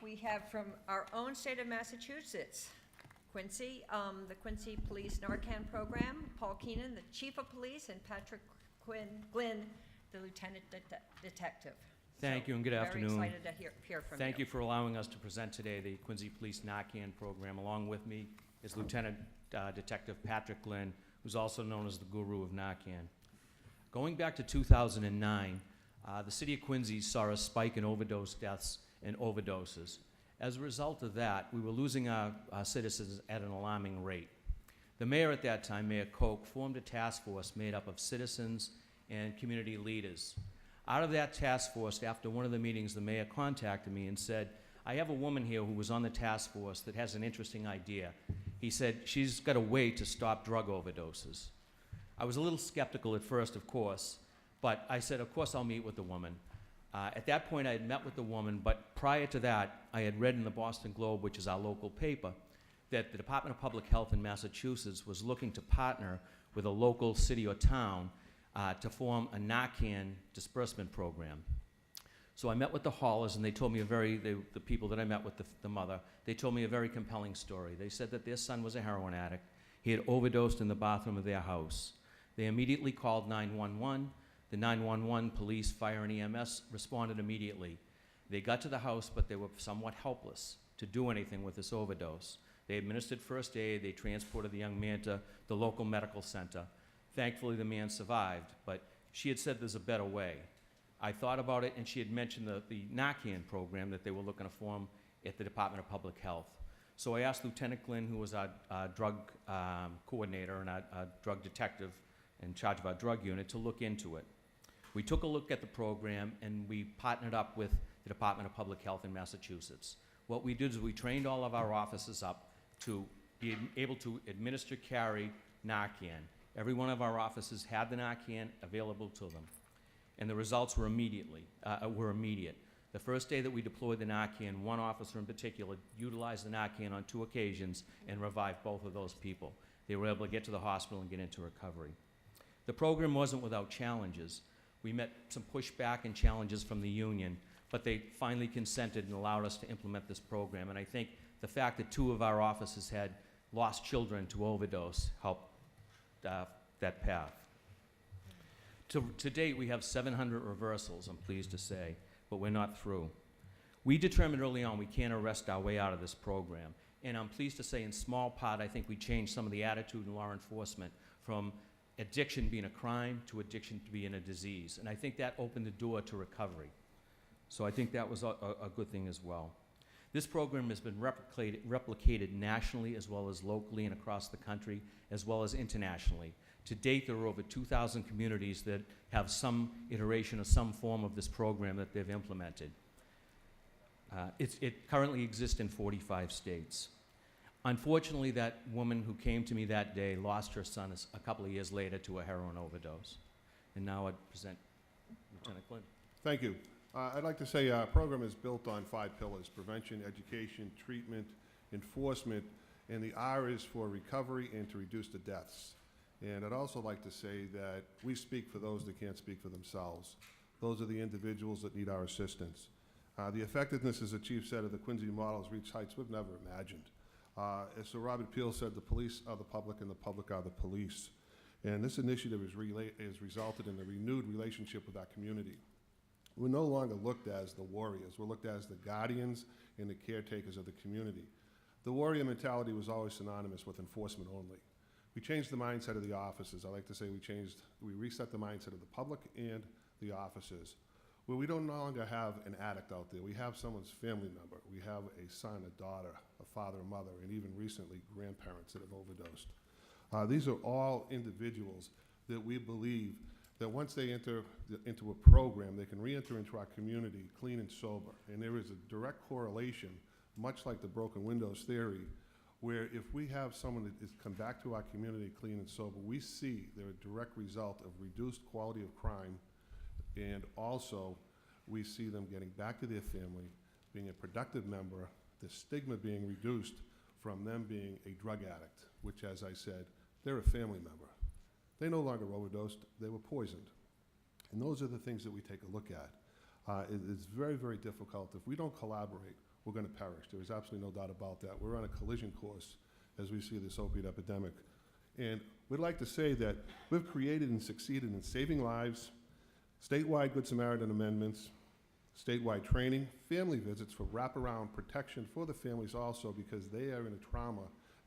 we have from our own state of Massachusetts, Quincy, the Quincy Police NARCAN program, Paul Keenan, the Chief of Police, and Patrick Glynn, the Lieutenant Detective. Thank you and good afternoon. Very excited to hear from you. Thank you for allowing us to present today the Quincy Police NARCAN program. Along with me is Lieutenant Detective Patrick Glynn, who's also known as the guru of Narcan. Going back to 2009, the City of Quincy saw a spike in overdose deaths and overdoses. As a result of that, we were losing our citizens at an alarming rate. The mayor at that time, Mayor Koch, formed a task force made up of citizens and community leaders. Out of that task force, after one of the meetings, the mayor contacted me and said, I have a woman here who was on the task force that has an interesting idea. He said, she's got a way to stop drug overdoses. I was a little skeptical at first, of course, but I said, of course I'll meet with the woman. At that point, I had met with the woman, but prior to that, I had read in the Boston Globe, which is our local paper, that the Department of Public Health in Massachusetts was looking to partner with a local city or town to form a Narcan disbursement program. So I met with the haulers, and they told me the people that I met with, the mother, they told me a very compelling story. They said that their son was a heroin addict. He had overdosed in the bathroom of their house. They immediately called 911. The 911 police, fire, and EMS responded immediately. They got to the house, but they were somewhat helpless to do anything with this overdose. They administered first aid. They transported the young man to the local medical center. Thankfully, the man survived, but she had said there's a better way. I thought about it, and she had mentioned the Narcan program that they were looking to form at the Department of Public Health. So I asked Lieutenant Glynn, who was our drug coordinator and our drug detective in charge of our drug unit, to look into it. We took a look at the program, and we partnered up with the Department of Public Health in Massachusetts. What we did is we trained all of our officers up to be able to administer, carry Narcan. Every one of our officers had the Narcan available to them, and the results were immediate. The first day that we deployed the Narcan, one officer in particular utilized the Narcan on 2 occasions and revived both of those people. They were able to get to the hospital and get into recovery. The program wasn't without challenges. We met some pushback and challenges from the union, but they finally consented and allowed us to implement this program. And I think the fact that 2 of our officers had lost children to overdose helped that path. To date, we have 700 reversals, I'm pleased to say, but we're not through. We determined early on we can't arrest our way out of this program. And I'm pleased to say in small part, I think we changed some of the attitude in law enforcement from addiction being a crime to addiction to being a disease. And I think that opened the door to recovery. So I think that was a good thing as well. This program has been replicated nationally as well as locally and across the country as well as internationally. To date, there are over 2,000 communities that have some iteration or some form of this program that they've implemented. It currently exists in 45 states. Unfortunately, that woman who came to me that day lost her son a couple of years later to a heroin overdose. And now I present Lieutenant Glynn. Thank you. I'd like to say our program is built on 5 pillars: prevention, education, treatment, enforcement, and the R is for recovery and to reduce the deaths. And I'd also like to say that we speak for those that can't speak for themselves. Those are the individuals that need our assistance. The effectiveness, as the chief said, of the Quincy model has reached heights we've never imagined. As Sir Robert Peel said, the police are the public and the public are the police. And this initiative has resulted in a renewed relationship with our community. We're no longer looked at as the warriors. We're looked at as the guardians and the caretakers of the community. The warrior mentality was always synonymous with enforcement only. We changed the mindset of the officers. I like to say we reset the mindset of the public and the officers, where we don't no longer have an addict out there. We have someone's family member. We have a son, a daughter, a father, a mother, and even recently grandparents that have overdosed. These are all individuals that we believe that once they enter into a program, they can re-enter into our community clean and sober. And there is a direct correlation, much like the broken windows theory, where if we have someone that has come back to our community clean and sober, we see they're a direct result of reduced quality of crime, and also we see them getting back to their family, being a productive member, the stigma being reduced from them being a drug addict, which, as I said, they're a family member. They no longer overdosed, they were poisoned. And those are the things that we take a look at. It is very, very difficult. If we don't collaborate we're going to perish. There is absolutely no doubt about that. We're on a collision course as we see this opiate epidemic. And we'd like to say that we've created and succeeded in saving lives, statewide Good Samaritan amendments, statewide training, family visits for wraparound protection for the families also, because they are in a trauma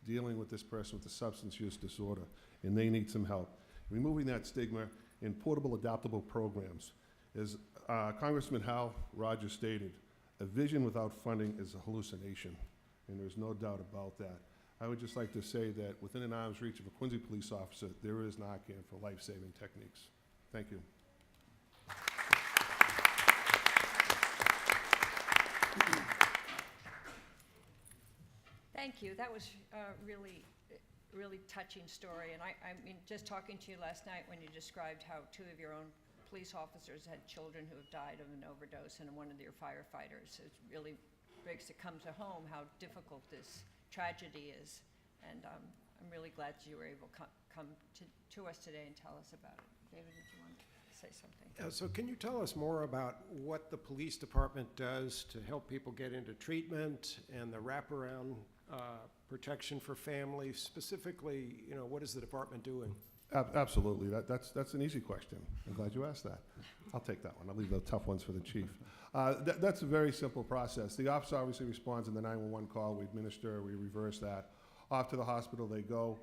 dealing with this person with a substance use disorder, and they need some help. Removing that stigma in portable, adaptable programs. As Congressman Hal Rogers stated, a vision without funding is a hallucination, and there's no doubt about that. I would just like to say that within an arm's reach of a Quincy police officer, there is Narcan for life-saving techniques. Thank you. Thank you. That was a really touching story. And I mean, just talking to you last night when you described how 2 of your own police officers had children who have died of an overdose, and one of your firefighters, it really makes it come to home how difficult this tragedy is. And I'm really glad you were able to come to us today and tell us about it. David, did you want to say something? So can you tell us more about what the police department does to help people get into treatment and the wraparound protection for families? Specifically, what is the department doing? Absolutely. That's an easy question. I'm glad you asked that. I'll take that one. I'll leave the tough ones for the chief. That's a very simple process. The officer obviously responds in the 911 call. We administer, we reverse that. Off to the hospital they go.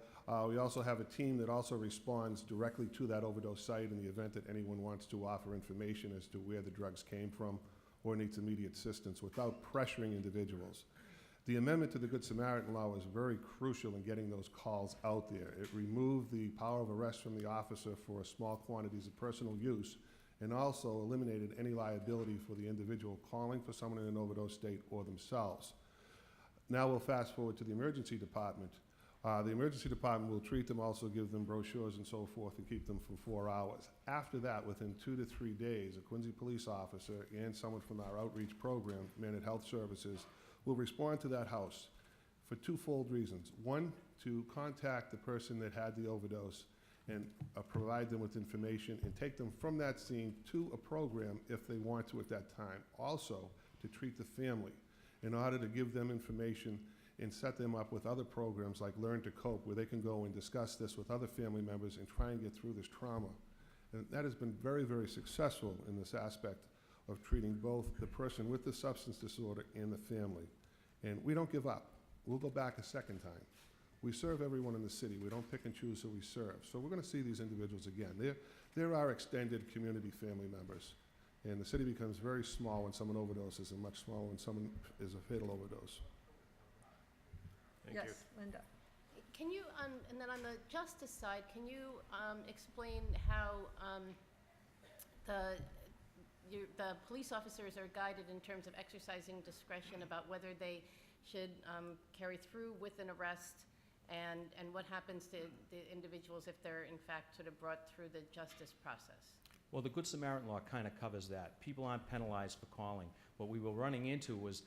We also have a team that also responds directly to that overdose site in the event that anyone wants to offer information as to where the drugs came from or needs immediate assistance without pressuring individuals. The amendment to the Good Samaritan law was very crucial in getting those calls out there. It removed the power of arrest from the officer for small quantities of personal use, and also eliminated any liability for the individual calling for someone in an overdose state or themselves. Now we'll fast forward to the emergency department. The emergency department will treat them, also give them brochures and so forth, and keep them for 4 hours. After that, within 2 to 3 days, a Quincy police officer and someone from our outreach program, Managed Health Services, will respond to that house for twofold reasons. One, to contact the person that had the overdose and provide them with information and take them from that scene to a program if they want to at that time. Also, to treat the family in order to give them information and set them up with other programs like Learn to Cope, where they can go and discuss this with other family members and try and get through this trauma. And that has been very, very successful in this aspect of treating both the person with the substance disorder and the family. And we don't give up. We'll go back a second time. We serve everyone in the city. We don't pick and choose who we serve. So we're going to see these individuals again. They're our extended community family members. And the city becomes very small when someone overdoses and much smaller when someone is a fatal overdose. Thank you. Yes, Linda. Can you, and then on the justice side, can you explain how the police officers are guided in terms of exercising discretion about whether they should carry through with an arrest, and what happens to the individuals if they're in fact sort of brought through the justice process? Well, the Good Samaritan law kind of covers that. People aren't penalized for calling. What we were running into was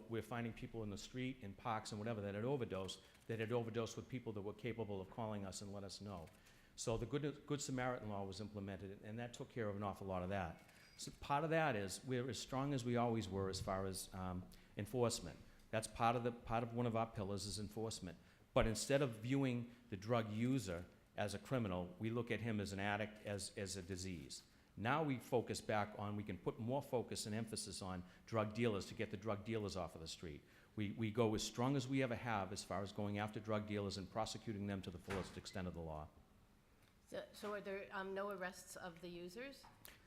we're finding people in the street, in parks and whatever that had overdosed with people that were capable of calling us and let us know. So the Good Samaritan law was implemented, and that took care of an awful lot of that. So part of that is we're as strong as we always were as far as enforcement. That's part of one of our pillars is enforcement. But instead of viewing the drug user as a criminal, we look at him as an addict, as a disease. Now we focus back on, we can put more focus and emphasis on drug dealers to get the drug dealers off of the street. We go as strong as we ever have as far as going after drug dealers and prosecuting them to the fullest extent of the law. So are there no arrests of the users?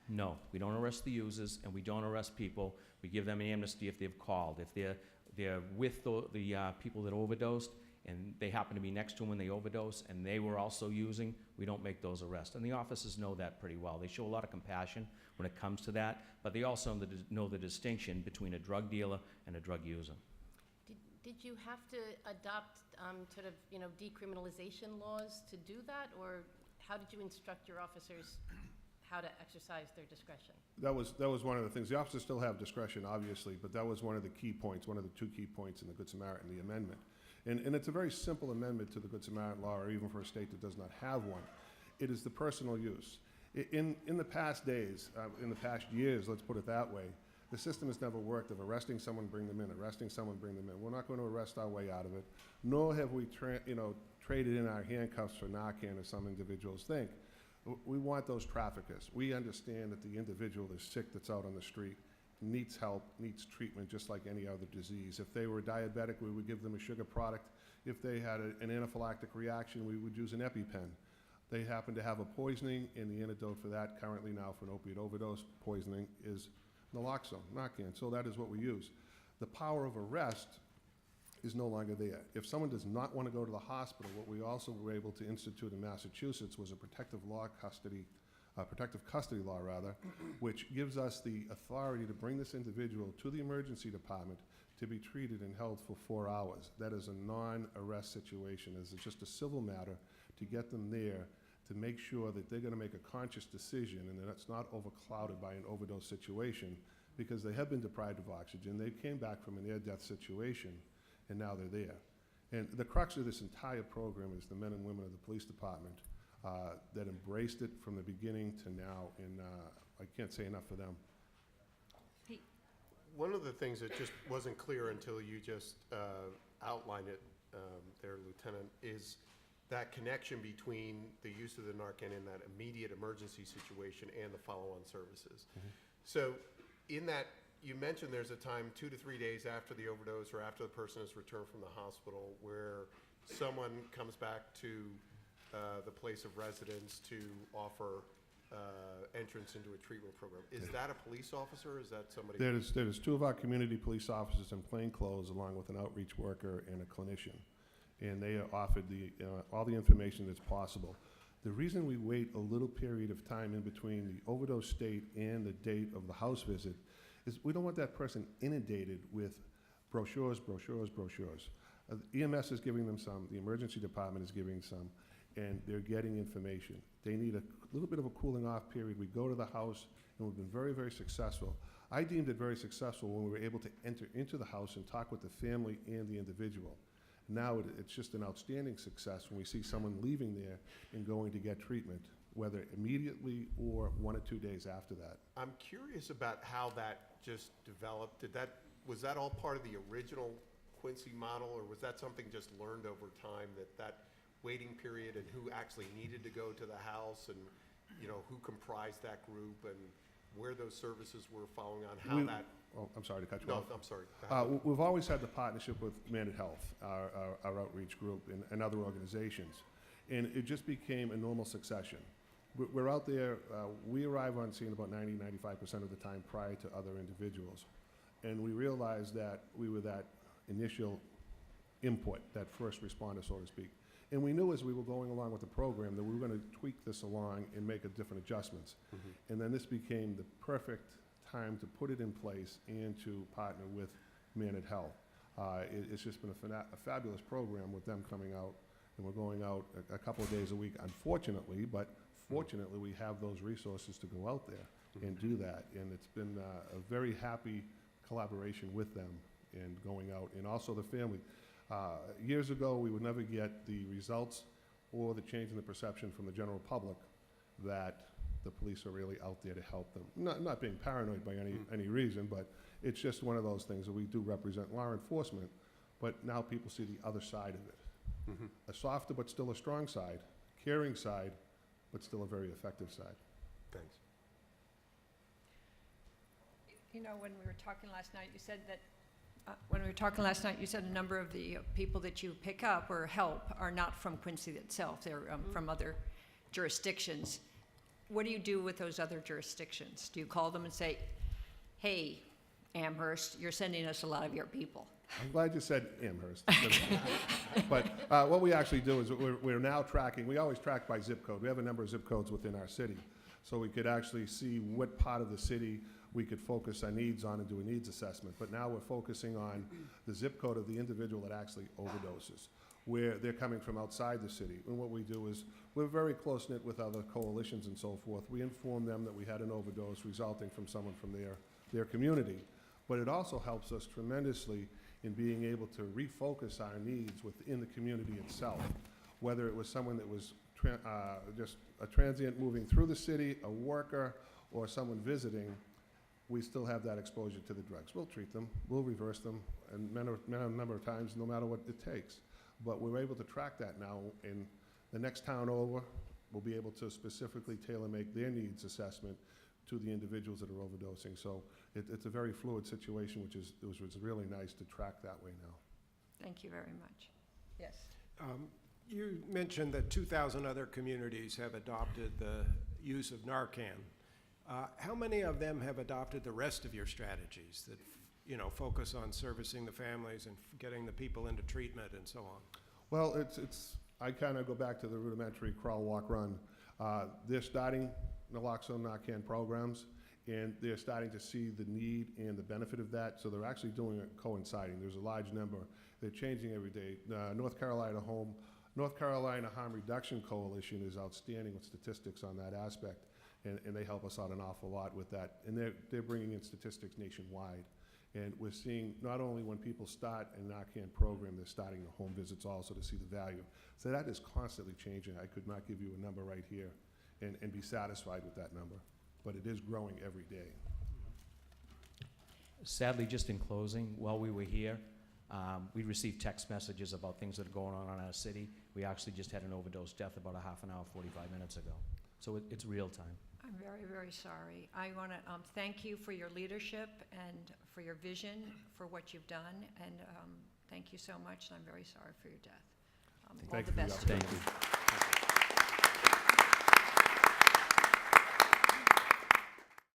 No, we don't arrest the users, and we don't arrest people. We give them an amnesty if they've called. If they're with the people that overdosed, and they happen to be next to them when they overdose, and they were also using, we don't make those arrests. And the officers know that pretty well. They show a lot of compassion when it comes to that, but they also know the distinction between a drug dealer and a drug user. Did you have to adopt sort of, decriminalization laws to do that, or how did you instruct your officers how to exercise their discretion? That was one of the things. The officers still have discretion, obviously, but that was one of the key points, one of the 2 key points in the Good Samaritan, the amendment. And it's a very simple amendment to the Good Samaritan law, or even for a state that does not have one. It is the personal use. In the past days, in the past years, let's put it that way, The system has never worked of arresting someone, bring them in, arresting someone, bring them in. We're not going to arrest our way out of it, nor have we traded in our handcuffs for Narcan, as some individuals think. We want those traffickers. We understand that the individual is sick that's out on the street, needs help, needs treatment, just like any other disease. If they were diabetic, we would give them a sugar product. If they had an anaphylactic reaction, we would use an EpiPen. They happen to have a poisoning, and the antidote for that currently now for an opiate overdose poisoning is naloxone, Narcan. So that is what we use. The power of arrest is no longer there. If someone does not want to go to the hospital, what we also were able to institute in Massachusetts was a protective custody law, which gives us the authority to bring this individual to the emergency department to be treated and held for 4 hours. That is a non-arrest situation. It's just a civil matter to get them there to make sure that they're going to make a conscious decision and that it's not overclouded by an overdose situation, because they have been deprived of oxygen. They came back from a near-death situation, and now they're there. And the crux of this entire program is the men and women of the police department that embraced it from the beginning to now, and I can't say enough for them. Pete? One of the things that just wasn't clear until you just outlined it there, Lieutenant, is that connection between the use of the Narcan in that immediate emergency situation and the follow-on services. So in that, you mentioned there's a time 2 to 3 days after the overdose or after the person has returned from the hospital where someone comes back to the place of residence to offer entrance into a treatment program. Is that a police officer, or is that somebody? There's 2 of our community police officers in plain clothes, along with an outreach worker and a clinician. And they are offered all the information that's possible. The reason we wait a little period of time in between the overdose state and the date of the house visit is we don't want that person inundated with brochures. EMS is giving them some, the emergency department is giving some, and they're getting information. They need a little bit of a cooling off period. We go to the house, and we've been very, very successful. I deemed it very successful when we were able to enter into the house and talk with the family and the individual. Now it's just an outstanding success when we see someone leaving there and going to get treatment, whether immediately or 1 or 2 days after that. I'm curious about how that just developed. Was that all part of the original Quincy model, or was that something just learned over time, that waiting period and who actually needed to go to the house, and who comprised that group, and where those services were following on, Oh, I'm sorry to cut you No, off. I'm sorry. We've always had the partnership with Man at Health, our outreach group, and other organizations. And it just became a normal succession. We're out there, we arrive on scene about 90-95% of the time prior to other individuals. And we realized that we were that initial input, that first responder, so to speak. And we knew as we were going along with the program that we were going to tweak this along and make different adjustments. And then this became the perfect time to put it in place and to partner with Man at Health. It's just been a fabulous program with them coming out, and we're going out a couple of days a week, unfortunately, but fortunately we have those resources to go out there and do that. And it's been a very happy collaboration with them and going out, and also the family. Years ago, we would never get the results or the change in the perception from the general public that the police are really out there to help them. Not being paranoid by any reason, but it's just one of those things that we do represent law enforcement, but now people see the other side of it. A softer but still a strong side, caring side, but still a very effective side. Thanks. When we were talking last night, you said that a number of the people that you pick up or help are not from Quincy itself. They're from other jurisdictions. What do you do with those other jurisdictions? Do you call them and say, hey, Amherst, you're sending us a lot of your people? I'm glad you said Amherst. But what we actually do is we're now tracking, we always track by zip code. We have a number of zip codes within our city. So we could actually see what part of the city we could focus our needs on and do a needs assessment. But now we're focusing on the zip code of the individual that actually overdoses, where they're coming from outside the city. And what we do is we're very close-knit with other coalitions and so forth. We inform them that we had an overdose resulting from someone from their community. But it also helps us tremendously in being able to refocus our needs within the community itself, whether it was someone that was just a transient moving through the city, a worker, or someone visiting. we still have that exposure to the drugs. We'll treat them, we'll reverse them, and a number of times, no matter what it takes. But we're able to track that now. In the next town over, we'll be able to specifically tailor-make their needs assessment to the individuals that are overdosing. So it's a very fluid situation, which was really nice to track that way now. Thank you very much. Yes. You mentioned that 2,000 other communities have adopted the use of Narcan. How many of them have adopted the rest of your strategies that, you know, focus on servicing the families and getting the people into treatment and so on? Well, I kind of go back to the rudimentary crawl, walk, run. They're starting naloxone, Narcan programs, and they're starting to see the need and the benefit of that, so they're actually doing it coinciding. There's a large number. They're changing every day. North Carolina Harm Reduction Coalition is outstanding with statistics on that aspect, and they help us out an awful lot with that. And they're bringing in statistics nationwide. And we're seeing not only when people start a Narcan program, they're starting the home visits also to see the value. So that is constantly changing. I could not give you a number right here and be satisfied with that number, but it is growing every day. Sadly, just in closing, while we were here, we received text messages about things that are going on in our city. We actually just had an overdose death about a half an hour, 45 minutes ago. So it's real time. I'm very, very sorry. I want to thank you for your leadership and for your vision for what you've done, and thank you so much, and I'm very sorry for your death. All Thank the you for the best to you. Thank you.